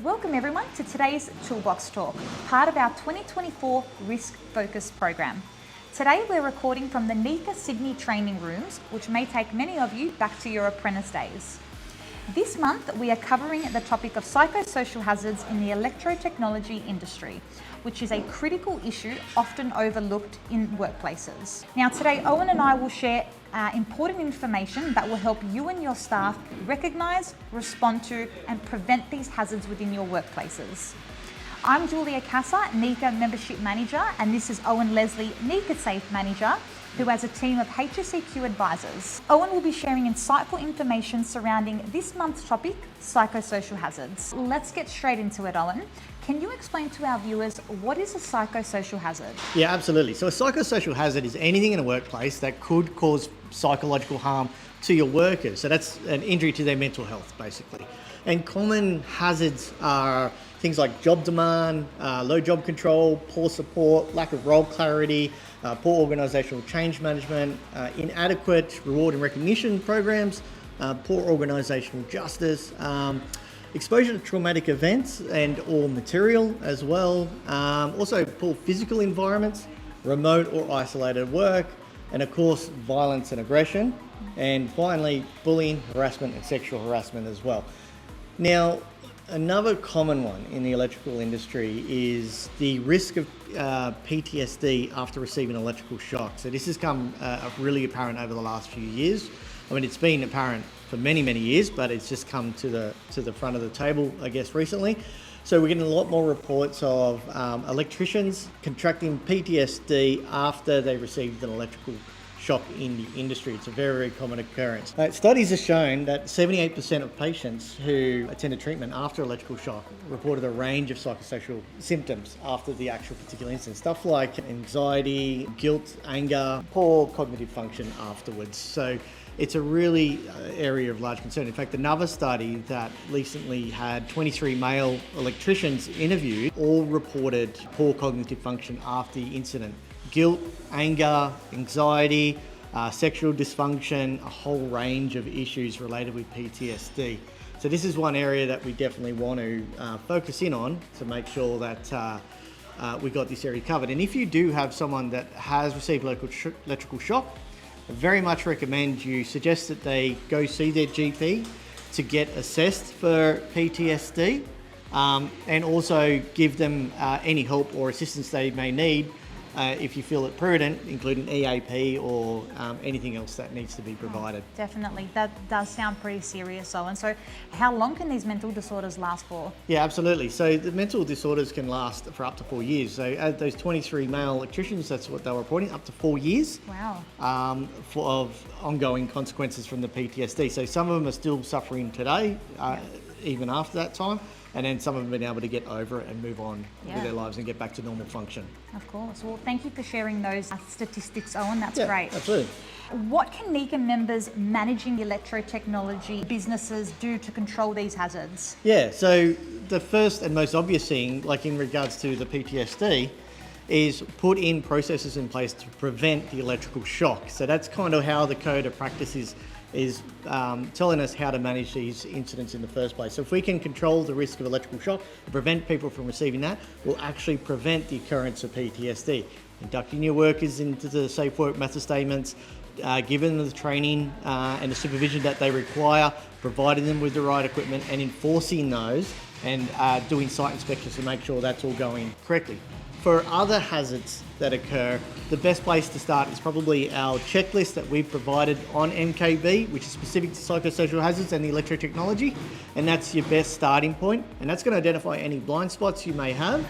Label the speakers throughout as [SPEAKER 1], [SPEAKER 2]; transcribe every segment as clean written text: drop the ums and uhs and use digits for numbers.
[SPEAKER 1] Welcome everyone to today's Toolbox Talk, part of our 2024 Risk Focus program. Today we're recording from the NECA Sydney training rooms, which may take many of you back to your apprentice days. This month we are covering the topic of psychosocial hazards in the electrotechnology industry, which is a critical issue often overlooked in workplaces. Now today Owen and I will share important information that will help you and your staff recognise, respond to and prevent these hazards within your workplaces. I'm Julia Casa, NECA Membership Manager, and this is Owen Leslie, NECA Safe Manager, who has a team of HSEQ advisors. Owen will be sharing insightful information surrounding this month's topic, psychosocial hazards. Let's get straight into it, Owen. Can you explain to our viewers what is a psychosocial hazard?
[SPEAKER 2] Yeah, absolutely. So a psychosocial hazard is anything in a workplace that could cause psychological harm to your workers. So that's an injury to their mental health, basically. And common hazards are things like job demand, low job control, poor support, lack of role clarity, poor organisational change management, inadequate reward and recognition programs, poor organisational justice, exposure to traumatic events and or material as well, also poor physical environments, remote or isolated work, and of course violence and aggression, and finally bullying, harassment and sexual harassment as well. Now, another common one in the electrical industry is the risk of PTSD after receiving electrical shock. So this has come really apparent over the last few years. I mean, it's been apparent for many, many years, but it's just come to the front of the table, I guess, recently. So we're getting a lot more reports of electricians contracting PTSD after they received an electrical shock in the industry. It's a very, very common occurrence. Studies have shown that 78% of patients who attended treatment after electrical shock reported a range of psychosocial symptoms after the actual particular incident. Stuff like anxiety, guilt, anger, poor cognitive function afterwards. So it's a really area of large concern. In fact, another study that recently had 23 male electricians interviewed all reported poor cognitive function after the incident. Guilt, anger, anxiety, sexual dysfunction, a whole range of issues related with PTSD. So this is one area that we definitely want to focus in on to make sure that we got this area covered. And if you do have someone that has received electrical shock, I very much recommend you suggest that they go see their GP to get assessed for PTSD, and also give them any help or assistance they may need if you feel it prudent, including EAP or anything else that needs to be provided.
[SPEAKER 1] Definitely, that does sound pretty serious, Owen. So how long can these mental disorders last for?
[SPEAKER 2] Yeah, absolutely. So the mental disorders can last for up to 4 years. So at those 23 male electricians, that's what they were reporting, up to 4 years.
[SPEAKER 1] Wow.
[SPEAKER 2] Of ongoing consequences from the PTSD. So some of them are still suffering today, even after that time. And then some of them have been able to get over it and move on with their lives and get back to normal function.
[SPEAKER 1] Of course. Well, thank you for sharing those statistics, Owen. That's great.
[SPEAKER 2] Absolutely.
[SPEAKER 1] What can NECA members managing the electrotechnology businesses do to control these hazards?
[SPEAKER 2] Yeah, so the first and most obvious thing, like in regards to the PTSD, is put in processes in place to prevent the electrical shock. So that's kind of how the code of practice is telling us how to manage these incidents in the first place. So if we can control the risk of electrical shock and prevent people from receiving that, we'll actually prevent the occurrence of PTSD. Inducting your workers into the safe work method statements, giving them the training and the supervision that they require, providing them with the right equipment and enforcing those, and doing site inspections to make sure that's all going correctly. For other hazards that occur, the best place to start is probably our checklist that we've provided on MKB, which is specific to psychosocial hazards and the electrotechnology, and that's your best starting point. And that's going to identify any blind spots you may have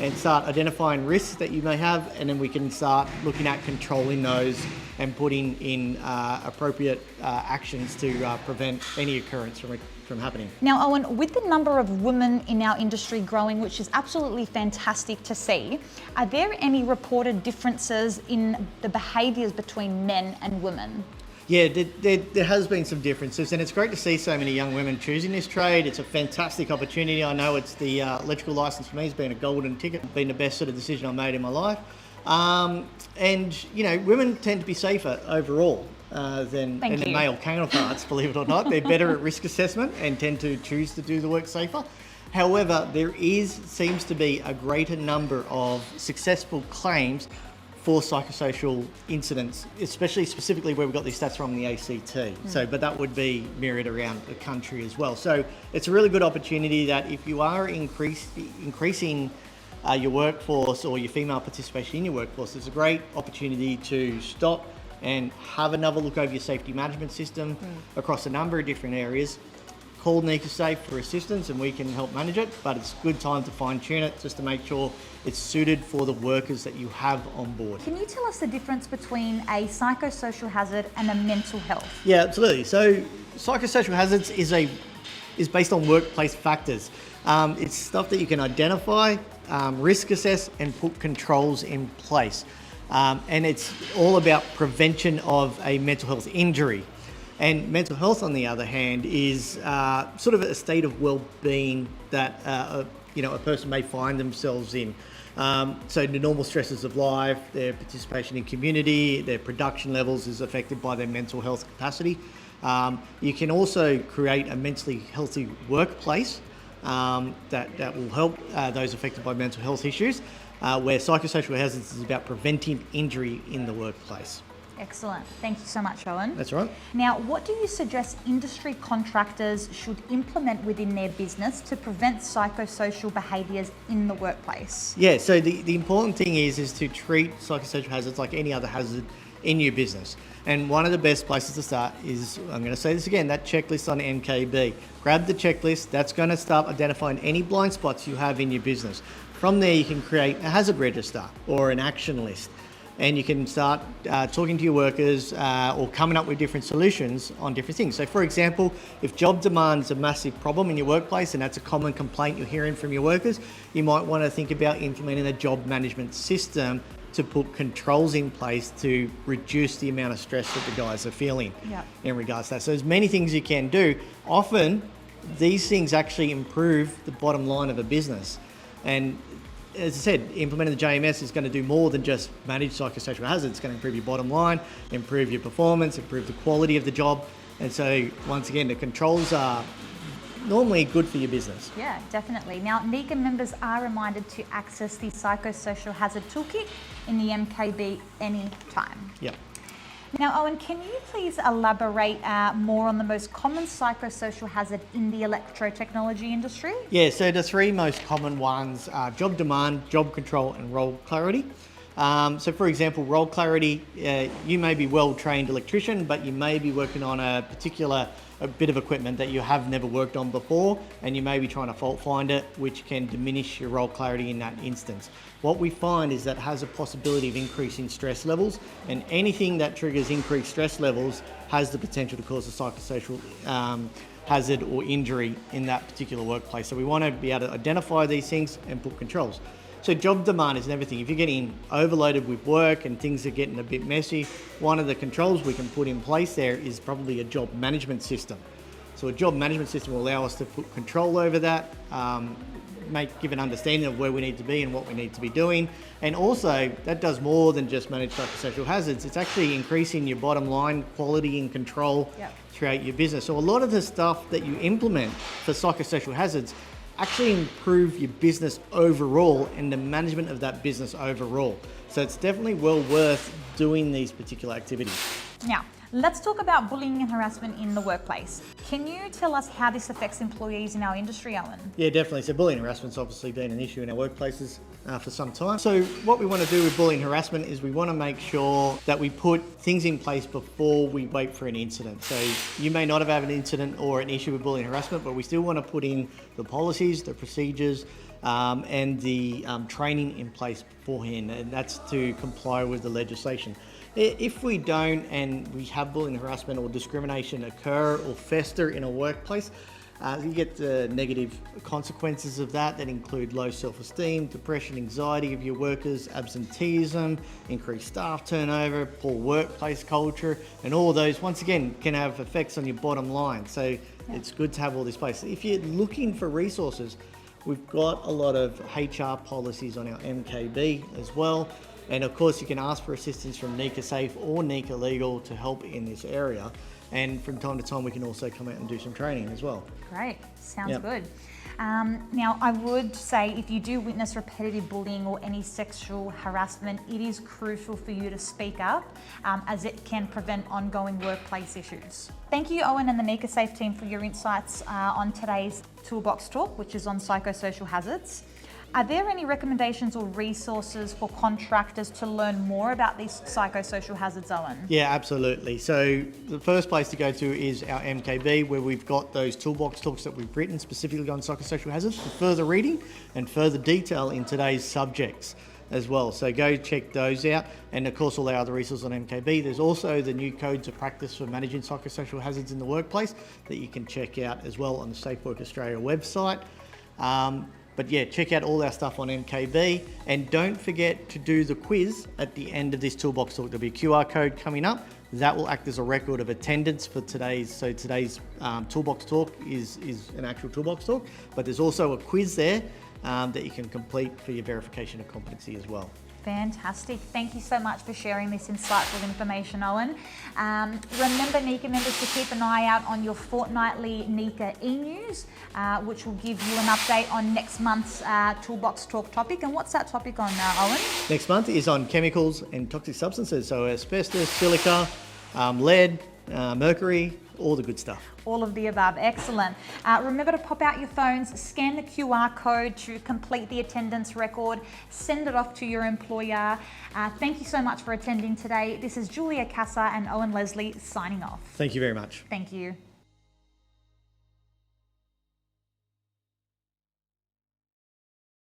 [SPEAKER 2] and start identifying risks that you may have, and then we can start looking at controlling those and putting in appropriate actions to prevent any occurrence from happening.
[SPEAKER 1] Now, Owen, with the number of women in our industry growing, which is absolutely fantastic to see, are there any reported differences in the behaviours between men and women?
[SPEAKER 2] Yeah, there has been some differences, and it's great to see so many young women choosing this trade. It's a fantastic opportunity. I know it's the electrical licence for me has been a golden ticket, been the best sort of decision I made in my life. And, you know, women tend to be safer overall. than their male counterparts, believe it or not. They're better at risk assessment and tend to choose to do the work safer. However, there seems to be a greater number of successful claims for psychosocial incidents, especially specifically where we've got these stats from the ACT. So, but that would be mirrored around the country as well. So it's a really good opportunity that if you are increasing your workforce or your female participation in your workforce, it's a great opportunity to stop and have another look over your safety management system across a number of different areas. Call NECA Safe for assistance and we can help manage it, but it's a good time to fine tune it just to make sure it's suited for the workers that you have on board.
[SPEAKER 1] Can you tell us the difference between a psychosocial hazard and a mental health?
[SPEAKER 2] Yeah, absolutely. So psychosocial hazards is based on workplace factors. It's stuff that you can identify, risk assess and put controls in place. And it's all about prevention of a mental health injury. And mental health, on the other hand, is sort of a state of well-being that a person may find themselves in. So the normal stresses of life, their participation in community, their production levels is affected by their mental health capacity. You can also create a mentally healthy workplace that will help those affected by mental health issues, where psychosocial hazards is about preventing injury in the workplace.
[SPEAKER 1] Excellent. Thank you so much, Owen.
[SPEAKER 2] That's right.
[SPEAKER 1] Now, what do you suggest industry contractors should implement within their business to prevent psychosocial behaviours in the workplace?
[SPEAKER 2] Yeah, so the important thing is to treat psychosocial hazards like any other hazard in your business. And one of the best places to start is, I'm going to say this again, that checklist on NKB. Grab the checklist. That's going to start identifying any blind spots you have in your business. From there, you can create a hazard register or an action list. And you can start talking to your workers or coming up with different solutions on different things. So for example, if job demand is a massive problem in your workplace and that's a common complaint you're hearing from your workers, you might want to think about implementing a job management system to put controls in place to reduce the amount of stress that the guys are feeling in regards to that. So there's many things you can do. Often these things actually improve the bottom line of a business. And as I said, implementing the JMS is going to do more than just manage psychosocial hazards. It's going to improve your bottom line, improve your performance, improve the quality of the job. And so, once again, the controls are normally good for your business.
[SPEAKER 1] Yeah, definitely. Now, NECA members are reminded to access the Psychosocial Hazard Toolkit in the MKB anytime.
[SPEAKER 2] Yep.
[SPEAKER 1] Now, Owen, can you please elaborate more on the most common psychosocial hazard in the electrotechnology industry?
[SPEAKER 2] Yeah, so the three most common ones are job demand, job control, and role clarity. So for example, role clarity, you may be well-trained electrician, but you may be working on a bit of equipment that you have never worked on before, and you may be trying to fault find it, which can diminish your role clarity in that instance. What we find is that has a possibility of increasing stress levels, and anything that triggers increased stress levels has the potential to cause a psychosocial hazard or injury in that particular workplace. So we want to be able to identify these things and put controls. So job demand is everything. If you're getting overloaded with work and things are getting a bit messy, one of the controls we can put in place there is probably a job management system. So a job management system will allow us to put control over that, give an understanding of where we need to be and what we need to be doing. And also, that does more than just manage psychosocial hazards. It's actually increasing your bottom line quality and control throughout your business. So a lot of the stuff that you implement for psychosocial hazards actually improve your business overall and the management of that business overall. So it's definitely well worth doing these particular activities.
[SPEAKER 1] Now, let's talk about bullying and harassment in the workplace. Can you tell us how this affects employees in our industry, Owen?
[SPEAKER 2] Yeah, definitely. So bullying and harassment's obviously been an issue in our workplaces for some time. So what we want to do with bullying and harassment is we want to make sure that we put things in place before we wait for an incident. So you may not have had an incident or an issue with bullying and harassment, but we still want to put in the policies, the procedures, and the training in place beforehand, and that's to comply with the legislation. If we don't, and we have bullying, harassment or discrimination occur or fester in a workplace, you get the negative consequences of that include low self-esteem, depression, anxiety of your workers, absenteeism, increased staff turnover, poor workplace culture, and all of those, once again, can have effects on your bottom line. So it's good to have all this place. If you're looking for resources, we've got a lot of HR policies on our MKB as well. And of course, you can ask for assistance from NECA Safe or NECA Legal to help in this area. And from time to time, we can also come out and do some training as well.
[SPEAKER 1] Great, sounds good. Now, I would say if you do witness repetitive bullying or any sexual harassment, it is crucial for you to speak up as it can prevent ongoing workplace issues. Thank you, Owen and the NECA Safe team for your insights on today's Toolbox Talk, which is on psychosocial hazards. Are there any recommendations or resources for contractors to learn more about these psychosocial hazards, Owen?
[SPEAKER 2] Yeah, absolutely. So the first place to go to is our MKB, where we've got those toolbox talks that we've written specifically on psychosocial hazards for further reading and further detail in today's subjects as well. So go check those out. And of course, all our other resources on MKB. There's also the new codes of practice for managing psychosocial hazards in the workplace that you can check out as well on the Safe Work Australia website. But yeah, check out all our stuff on MKB, and don't forget to do the quiz at the end of this Toolbox Talk. There'll be a QR code coming up. That will act as a record of attendance for today's. So today's Toolbox Talk is an actual Toolbox Talk, but there's also a quiz there that you can complete for your verification of competency as well.
[SPEAKER 1] Fantastic. Thank you so much for sharing this insightful information, Owen. Remember, NECA members, to keep an eye out on your fortnightly NECA e-news, which will give you an update on next month's Toolbox Talk topic. And what's that topic on, Owen?
[SPEAKER 2] Next month is on chemicals and toxic substances. So asbestos, silica, lead, mercury, all the good stuff.
[SPEAKER 1] All of the above. Excellent. Remember to pop out your phones, scan the QR code to complete the attendance record, send it off to your employer. Thank you so much for attending today. This is Julia Casa and Owen Leslie signing off.
[SPEAKER 2] Thank you very much.
[SPEAKER 1] Thank you.